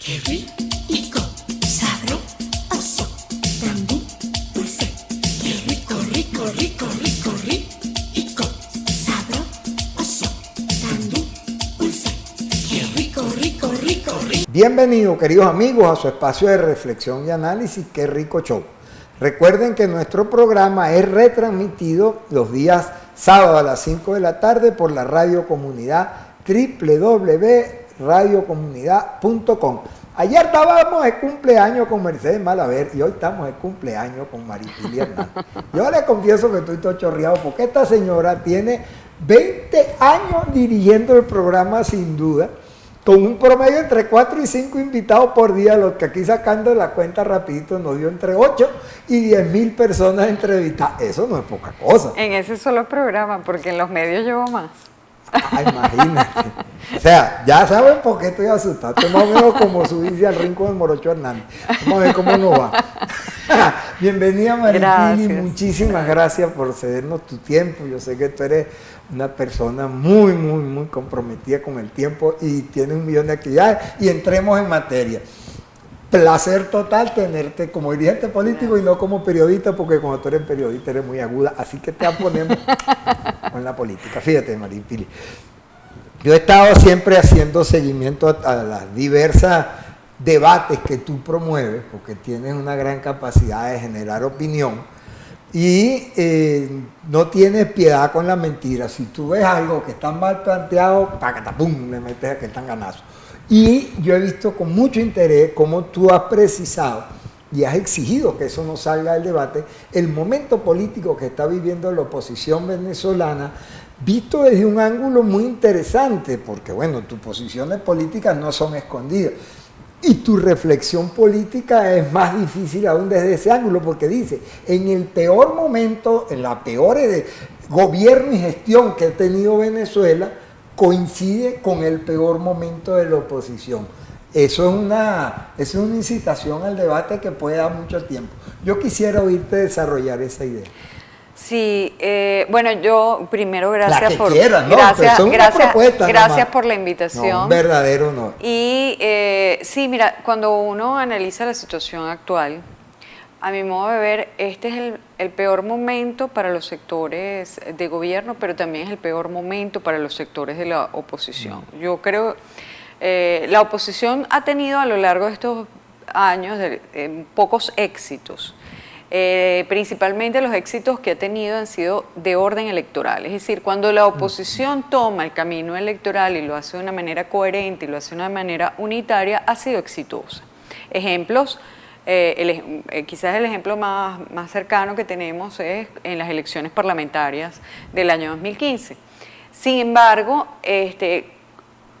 Qué rico, sabroso, también dulce. Qué rico, rico, rico, rico, rico, sabroso, también dulce. Qué rico, rico, rico, rico. Bienvenidos, queridos amigos, a su espacio de reflexión y análisis, Qué Rico Show. Recuerden que nuestro programa es retransmitido los días sábados a las 5 de la tarde por la Radio Comunidad, www.radiocomunidad.com. Ayer estábamos de cumpleaños con Mercedes Malaver y hoy estamos de cumpleaños con Maripili Hernández. Yo le confieso que estoy todo chorreado porque esta señora tiene 20 años dirigiendo el programa sin duda, con un promedio entre 4 y 5 invitados por día, los que aquí sacando la cuenta rapidito nos dio entre 8 y 10,000 personas entrevistadas. Eso no es poca cosa. En ese solo programa, porque en los medios llevo más. Ah, imagínate. O sea, ya saben por qué estoy asustado. Estoy más o menos como subirse al rincón del Morocho Hernández. Vamos a ver cómo nos va. Bienvenida, Maripili. Muchísimas gracias por cedernos tu tiempo. Yo sé que tú eres una persona muy comprometida con el tiempo y tienes un millón de actividades. Y entremos en materia. Placer total tenerte como dirigente político y no como periodista, porque cuando tú eres periodista eres muy aguda, así que te ponemos con la política. Fíjate, Maripili, yo he estado siempre haciendo seguimiento a las diversas debates que tú promueves, porque tienes una gran capacidad de generar opinión y no tienes piedad con la mentira. Si tú ves algo que está mal planteado, ¡pum!, le metes aquel tanganazo. Y yo he visto con mucho interés cómo tú has precisado y has exigido que eso no salga del debate, el momento político que está viviendo la oposición venezolana, visto desde un ángulo muy interesante, porque bueno, tus posiciones políticas no son escondidas. Y tu reflexión política es más difícil aún desde ese ángulo, porque dice, en el peor momento, en la peor gobierno y gestión que ha tenido Venezuela, coincide con el peor momento de la oposición. Eso es una incitación al debate que puede dar mucho tiempo. Yo quisiera oírte desarrollar esa idea. Sí, bueno, yo primero gracias por la invitación. No, un verdadero honor. Y sí, mira, cuando uno analiza la situación actual, a mi modo de ver, este es el peor momento para los sectores de gobierno, pero también es el peor momento para los sectores de la oposición. Yo creo, la oposición ha tenido a lo largo de estos años pocos éxitos. Principalmente los éxitos que ha tenido han sido de orden electoral, es decir, cuando la oposición toma el camino electoral y lo hace de una manera coherente y lo hace de una manera unitaria, ha sido exitosa. Ejemplos, quizás el ejemplo más cercano que tenemos es en las elecciones parlamentarias del año 2015. Sin embargo,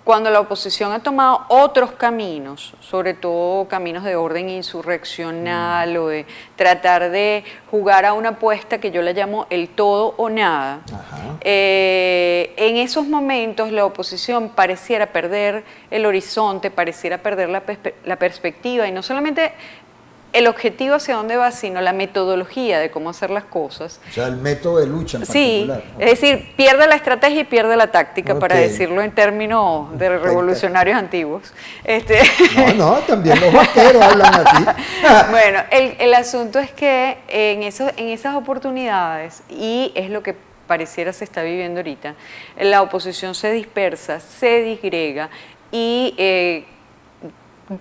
cuando la oposición ha tomado otros caminos, sobre todo caminos de orden insurreccional o de tratar de jugar a una apuesta que yo la llamo el todo o nada, en esos momentos la oposición pareciera perder el horizonte, pareciera perder la perspectiva y no solamente el objetivo hacia dónde va, sino la metodología de cómo hacer las cosas. O sea, el método de lucha en particular. Sí, es decir, pierde la estrategia y pierde la táctica, para decirlo en términos de revolucionarios antiguos. No, también los vaqueros hablan así. Bueno, el asunto es que en esas oportunidades, y es lo que pareciera se está viviendo ahorita, la oposición se dispersa, se disgrega y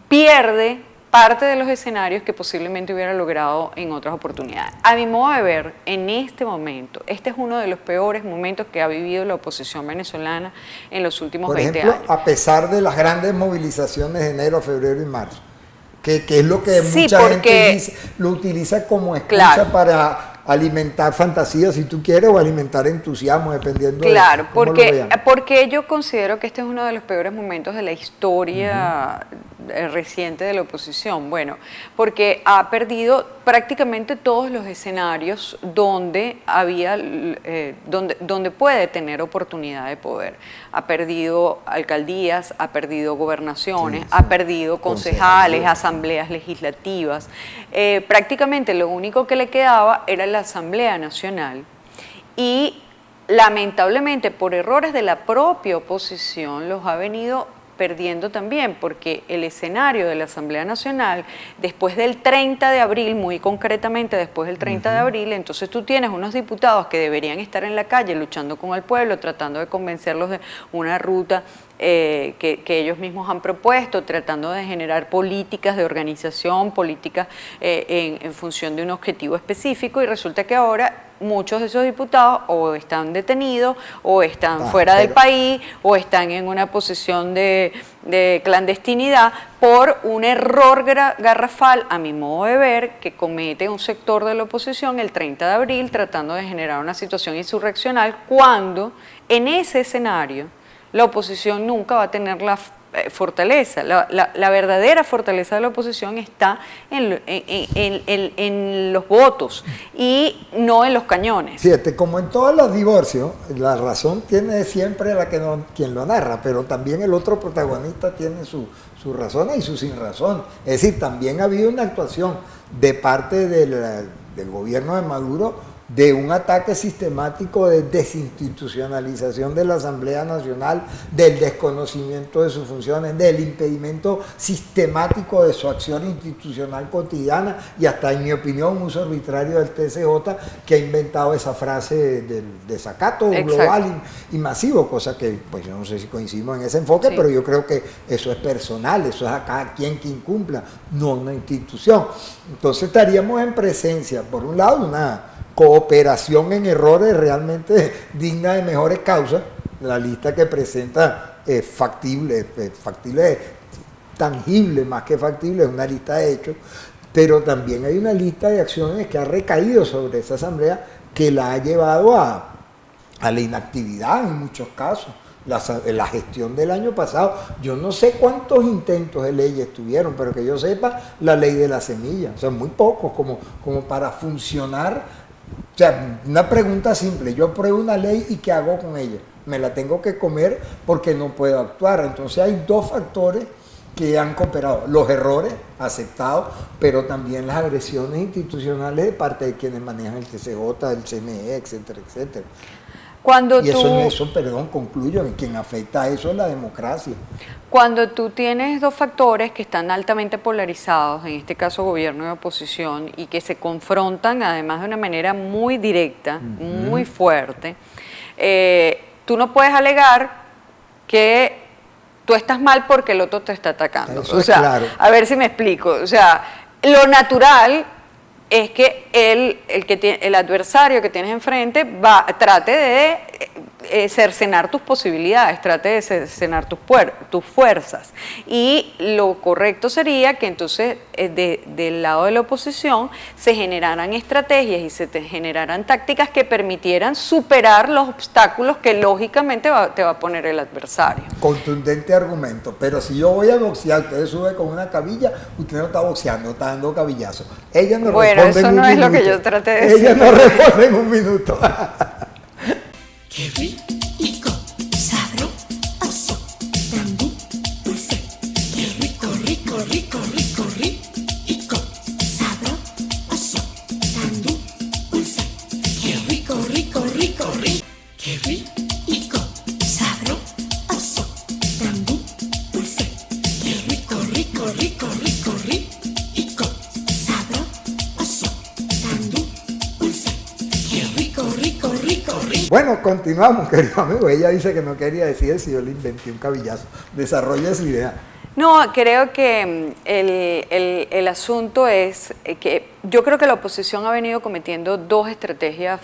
pierde parte de los escenarios que posiblemente hubiera logrado en otras oportunidades. A mi modo de ver, en este momento, este es uno de los peores momentos que ha vivido la oposición venezolana en los últimos 20 años. A pesar de las grandes movilizaciones de enero, febrero y marzo, que es lo que mucha gente dice, lo utiliza como excusa para alimentar fantasías, si tú quieres, o alimentar entusiasmo, dependiendo de cómo lo vean. Porque yo considero que este es uno de los peores momentos de la historia reciente de la oposición. Bueno, porque ha perdido prácticamente todos los escenarios donde donde puede tener oportunidad de poder. Ha perdido alcaldías, ha perdido gobernaciones, ha perdido concejales, asambleas legislativas. Prácticamente lo único que le quedaba era la Asamblea Nacional y lamentablemente por errores de la propia oposición los ha venido perdiendo también, porque el escenario de la Asamblea Nacional, después del 30 de abril, muy concretamente después del 30 de abril, entonces tú tienes unos diputados que deberían estar en la calle luchando con el pueblo, tratando de convencerlos de una ruta que ellos mismos han propuesto, tratando de generar políticas de organización, políticas en función de un objetivo específico, y resulta que ahora muchos de esos diputados o están detenidos o están fuera del país o están en una posición de clandestinidad por un error garrafal, a mi modo de ver, que comete un sector de la oposición el 30 de abril tratando de generar una situación insurreccional, cuando en ese escenario la oposición nunca va a tener la fortaleza. La verdadera fortaleza de la oposición está en los votos y no en los cañones. Fíjate, como en todos los divorcios, la razón tiene siempre quien lo narra, pero también el otro protagonista tiene sus razones y su sin razón. Es decir, también ha habido una actuación de parte del gobierno de Maduro de un ataque sistemático de desinstitucionalización de la Asamblea Nacional, del desconocimiento de sus funciones, del impedimento sistemático de su acción institucional cotidiana y hasta, en mi opinión, un uso arbitrario del TSJ que ha inventado esa frase del desacato global y masivo, cosa que pues yo no sé si coincidimos en ese enfoque, pero yo creo que eso es personal, eso es a cada quien que incumpla, no una institución. Entonces estaríamos en presencia, por un lado, de una cooperación en errores realmente digna de mejores causas. La lista que presenta es factible, tangible más que factible, es una lista de hechos, pero también hay una lista de acciones que ha recaído sobre esa asamblea que la ha llevado a la inactividad en muchos casos. La gestión del año pasado, yo no sé cuántos intentos de leyes tuvieron, pero que yo sepa, la ley de la semilla, o sea, muy pocos como para funcionar. O sea, una pregunta simple, yo apruebo una ley y ¿qué hago con ella? Me la tengo que comer porque no puedo actuar. Entonces hay dos factores que han cooperado, los errores aceptados, pero también las agresiones institucionales de parte de quienes manejan el TCJ, el CNE, etcétera, etcétera. Concluyo, en quien afecta a eso es la democracia. Cuando tú tienes dos factores que están altamente polarizados, en este caso gobierno y oposición, y que se confrontan además de una manera muy directa, muy fuerte, tú no puedes alegar que tú estás mal porque el otro te está atacando. Eso es claro. A ver si me explico. O sea, lo natural es que el adversario que tienes enfrente trate de cercenar tus posibilidades, trate de cercenar tus fuerzas. Y lo correcto sería que entonces del lado de la oposición se generaran estrategias y se generaran tácticas que permitieran superar los obstáculos que lógicamente te va a poner el adversario. Contundente argumento, pero si yo voy a boxear, usted sube con una cabilla, usted no está boxeando, está dando cabillazos. Ella no responde eso en un no es minuto. Lo que yo traté de decir. Ella no responde en un minuto. Qué rico, sabroso, también dulce. Qué rico, rico, rico, rico, rico, sabroso, también dulce. Qué rico, rico, rico, rico. Qué rico, sabroso, también dulce. Qué rico, rico, rico, rico, rico, sabroso, también dulce. Qué rico, rico, rico, rico. Bueno, continuamos, querido amigo. Ella dice que no quería decir eso y yo le inventé un cabillazo. Desarrolla esa idea. No, creo que el asunto es que yo creo que la oposición ha venido cometiendo dos estrategias,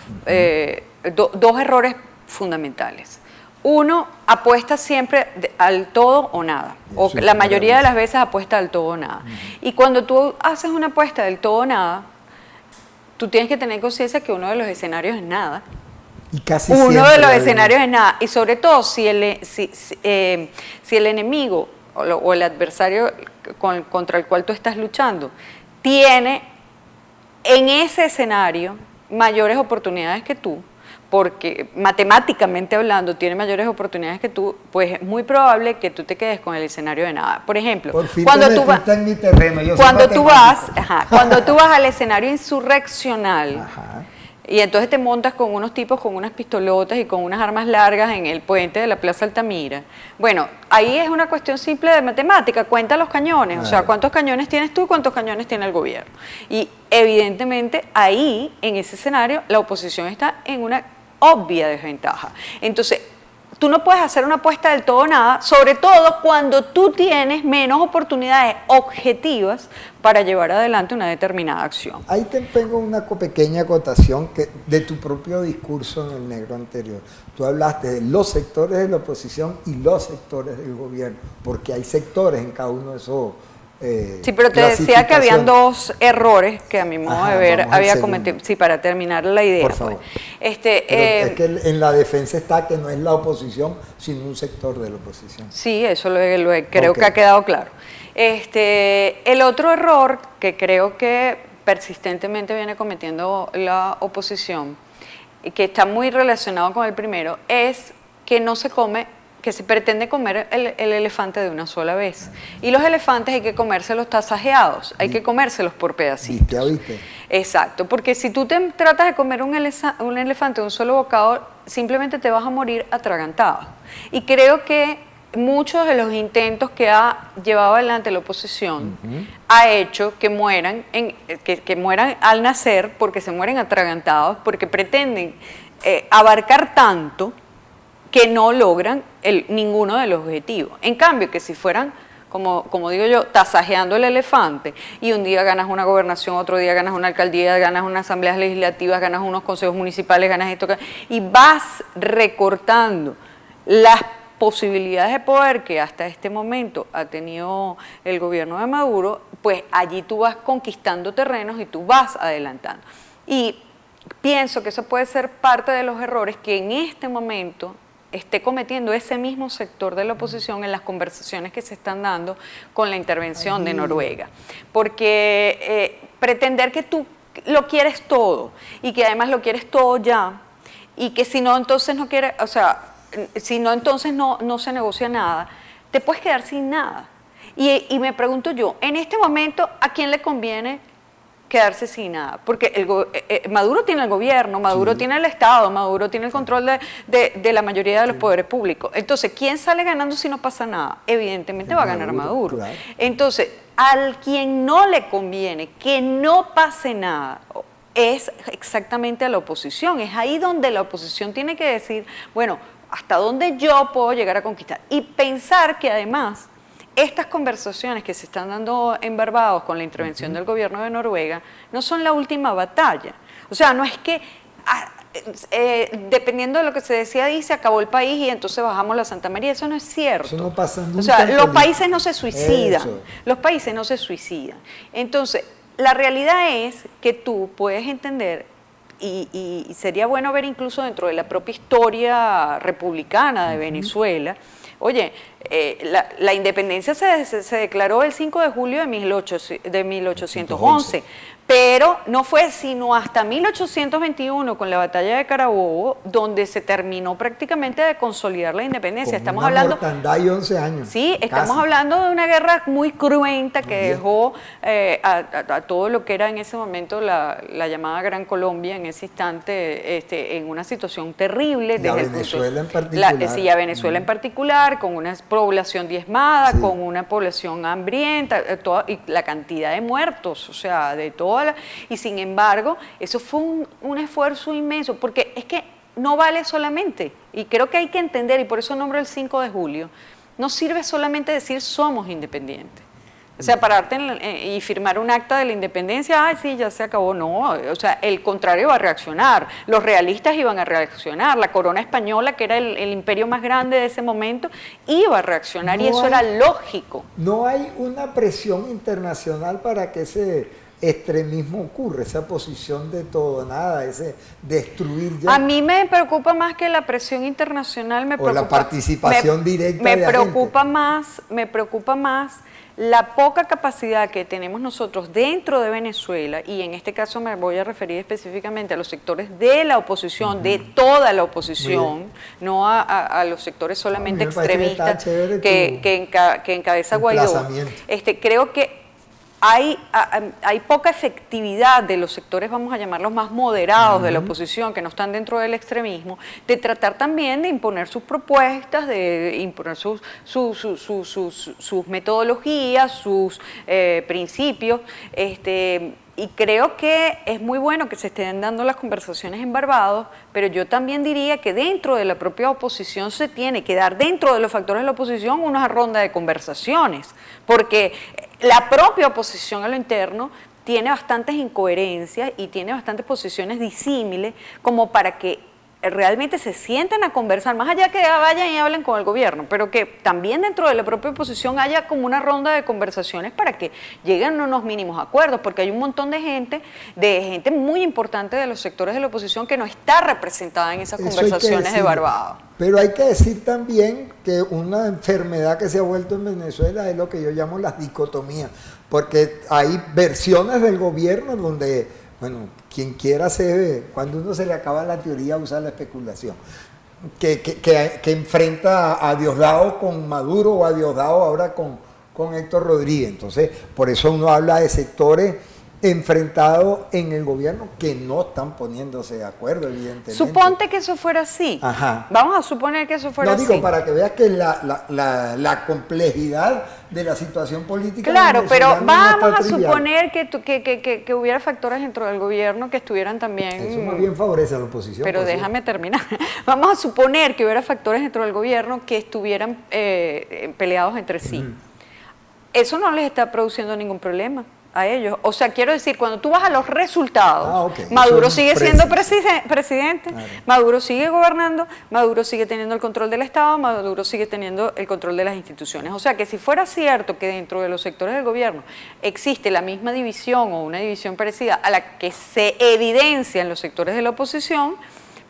dos errores fundamentales. Uno, apuesta siempre al todo o nada, o la mayoría de las veces apuesta al todo o nada. Y cuando tú haces una apuesta del todo o nada, tú tienes que tener conciencia que uno de los escenarios es nada. Y casi uno de los escenarios es nada. Y sobre todo si el enemigo o el adversario contra el cual tú estás luchando tiene en ese escenario mayores oportunidades que tú, porque matemáticamente hablando tiene mayores oportunidades que tú, pues es muy probable que tú te quedes con el escenario de nada. Por ejemplo, cuando tú vas al escenario insurreccional, Y entonces te montas con unos tipos con unas pistolotas y con unas armas largas en el puente de la Plaza Altamira. Bueno, ahí es una cuestión simple de matemática, cuenta los cañones, o sea, cuántos cañones tienes tú y cuántos cañones tiene el gobierno. Y evidentemente ahí, en ese escenario, la oposición está en una obvia desventaja. Entonces, tú no puedes hacer una apuesta del todo o nada, sobre todo cuando tú tienes menos oportunidades objetivas para llevar adelante una determinada acción. Ahí te tengo una pequeña acotación de tu propio discurso en el negro anterior. Tú hablaste de los sectores de la oposición y los sectores del gobierno, porque hay sectores en cada uno de esos. Sí, pero te decía que habían dos errores que a mi modo de ver había cometido. Sí, para terminar la idea. Por favor. Pues. Es que en la defensa está que no es la oposición, sino un sector de la oposición. Sí, eso creo que ha quedado claro. El otro error que creo que persistentemente viene cometiendo la oposición, y que está muy relacionado con el primero, es que no se come, que se pretende comer el elefante de una sola vez. Y los elefantes hay que comérselos tasajeados, hay que comérselos por pedacitos. ¿Viste? ¿Viste? Exacto, porque si tú te tratas de comer un elefante de un solo bocado, simplemente te vas a morir atragantado. Y creo que muchos de los intentos que ha llevado adelante la oposición ha hecho que mueran, que mueran al nacer, porque se mueren atragantados, porque pretenden abarcar tanto que no logran ninguno de los objetivos. En cambio, que si fueran, como digo yo, tasajeando el elefante, y un día ganas una gobernación, otro día ganas una alcaldía, ganas unas asambleas legislativas, ganas unos consejos municipales, ganas esto, y vas recortando las posibilidades de poder que hasta este momento ha tenido el gobierno de Maduro, pues allí tú vas conquistando terrenos y tú vas adelantando. Y pienso que eso puede ser parte de los errores que en este momento esté cometiendo ese mismo sector de la oposición en las conversaciones que se están dando con la intervención de Noruega. Porque pretender que tú lo quieres todo y que además lo quieres todo ya, y que si no entonces no quieres, o sea, si no entonces no se negocia nada, te puedes quedar sin nada. Y me pregunto yo, en este momento, ¿a quién le conviene quedarse sin nada? Porque Maduro tiene el gobierno, Maduro tiene el Estado, Maduro tiene el control de la mayoría de los poderes públicos. Entonces, ¿quién sale ganando si no pasa nada? Evidentemente va a ganar Maduro. Claro. Entonces, al quien no le conviene que no pase nada es exactamente a la oposición. Es ahí donde la oposición tiene que decir, bueno, ¿hasta dónde yo puedo llegar a conquistar? Y pensar que además estas conversaciones que se están dando en Barbados con la intervención del gobierno de Noruega no son la última batalla. O sea, no es que dependiendo de lo que se decía ahí se acabó el país y entonces bajamos la Santa María. Eso no es cierto. Eso no pasa nunca. O sea, los países no se suicidan. Los países no se suicidan. Entonces, la realidad es que tú puedes entender, y sería bueno ver incluso dentro de la propia historia republicana de Venezuela. Oye, la independencia se declaró el 5 de julio de 1811, pero no fue sino hasta 1821 con la batalla de Carabobo donde se terminó prácticamente de consolidar la independencia. Con estamos hablando mortandad y 11 años. Sí, estamos hablando de una guerra muy cruenta que dejó a todo lo que era en ese momento la llamada Gran Colombia en ese instante en una situación terrible. Y a Venezuela en particular. Sí, a Venezuela en particular, con una población diezmada, con una población hambrienta, y la cantidad de muertos, o sea, de toda y sin embargo, eso fue un esfuerzo inmenso, porque es que no vale solamente, y creo que hay que entender, y por eso nombro el 5 de julio, no sirve solamente decir somos independientes. O sea, pararte y firmar un acta de la independencia, ay, sí, ya se acabó. No, o sea, el contrario va a reaccionar. Los realistas iban a reaccionar. La corona española, que era el imperio más grande de ese momento, iba a reaccionar y eso era lógico. No hay una presión internacional para que ese extremismo ocurre, esa posición de todo, nada, ese destruir ya. A mí me preocupa más que la presión internacional, o la participación directa de la gente. Me preocupa más la poca capacidad que tenemos nosotros dentro de Venezuela, y en este caso me voy a referir específicamente a los sectores de la oposición, de toda la oposición, no a los sectores solamente extremistas que encabeza Guaidó. Creo que hay poca efectividad de los sectores, vamos a llamarlos más moderados de la oposición, que no están dentro del extremismo, de tratar también de imponer sus propuestas, de imponer sus metodologías, sus principios, y creo que es muy bueno que se estén dando las conversaciones en Barbados, pero yo también diría que dentro de la propia oposición se tiene que dar, dentro de los factores de la oposición, una ronda de conversaciones, porque la propia oposición a lo interno tiene bastantes incoherencias y tiene bastantes posiciones disímiles como para que realmente se sienten a conversar, más allá que vayan y hablen con el gobierno, pero que también dentro de la propia oposición haya como una ronda de conversaciones para que lleguen a unos mínimos acuerdos, porque hay un montón de gente muy importante de los sectores de la oposición que no está representada en esas conversaciones de Barbados. Pero hay que decir también que una enfermedad que se ha vuelto en Venezuela es lo que yo llamo las dicotomías, porque hay versiones del gobierno donde, bueno, quien quiera cuando uno se le acaba la teoría usa la especulación, que enfrenta a Diosdado con Maduro o a Diosdado ahora con Héctor Rodríguez. Entonces, por eso uno habla de sectores enfrentados en el gobierno que no están poniéndose de acuerdo, evidentemente. Suponte que eso fuera así. Ajá. Vamos a suponer que eso fuera así. No, digo, para que veas que la complejidad de la situación política. Claro, pero vamos a trivial. Suponer que hubiera factores dentro del gobierno que estuvieran también. Eso más bien favorece a la oposición. Pero déjame terminar. Vamos a suponer que hubiera factores dentro del gobierno que estuvieran peleados entre sí. Eso no les está produciendo ningún problema a ellos. O sea, quiero decir, cuando tú vas a los resultados, okay. Maduro sigue siendo presidente, claro. Maduro sigue gobernando, Maduro sigue teniendo el control del Estado, Maduro sigue teniendo el control de las instituciones. O sea, que si fuera cierto que dentro de los sectores del gobierno existe la misma división o una división parecida a la que se evidencia en los sectores de la oposición,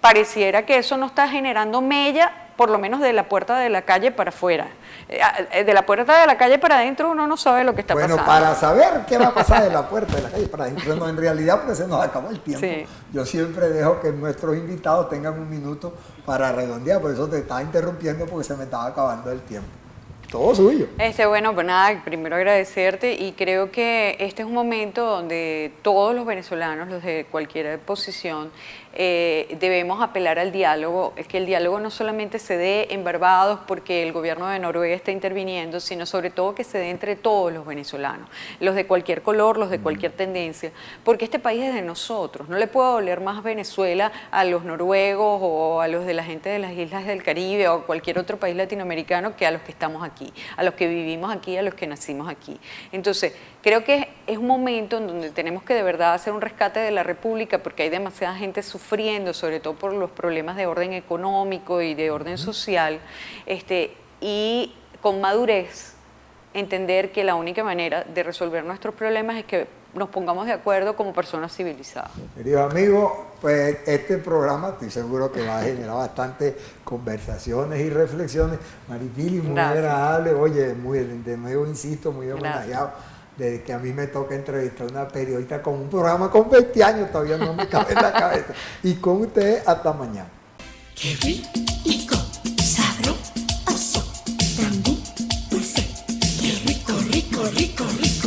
pareciera que eso no está generando mella, por lo menos de la puerta de la calle para afuera. De la puerta de la calle para adentro uno no sabe lo que está pasando. Bueno, para saber qué va a pasar de la puerta de la calle para adentro, no, en realidad porque se nos acabó el tiempo. Sí. Yo siempre dejo que nuestros invitados tengan un minuto para redondear, por eso te estaba interrumpiendo porque se me estaba acabando el tiempo. Todo suyo. Bueno, pues nada, primero agradecerte y creo que este es un momento donde todos los venezolanos, los de cualquier posición, debemos apelar al diálogo. Es que el diálogo no solamente se dé en Barbados porque el gobierno de Noruega está interviniendo, sino sobre todo que se dé entre todos los venezolanos, los de cualquier color, los de cualquier tendencia, porque este país es de nosotros. No le puede doler más Venezuela a los noruegos o a los de la gente de las islas del Caribe o cualquier otro país latinoamericano que a los que estamos aquí, a los que vivimos aquí, a los que nacimos aquí. Entonces, creo que es un momento en donde tenemos que de verdad hacer un rescate de la República porque hay demasiada gente sufriendo, sobre todo por los problemas de orden económico y de orden social, y con madurez entender que la única manera de resolver nuestros problemas es que nos pongamos de acuerdo como personas civilizadas. Queridos amigos, pues este programa estoy seguro que va a generar bastantes conversaciones y reflexiones. Maripili, muy agradable, oye, de nuevo insisto, muy homenajeado. Desde que a mí me toca entrevistar a una periodista con un programa con 20 años, todavía no me cabe en la cabeza. Y con ustedes, hasta mañana. Qué rico, sabroso, también dulce. Qué rico, rico, rico, rico.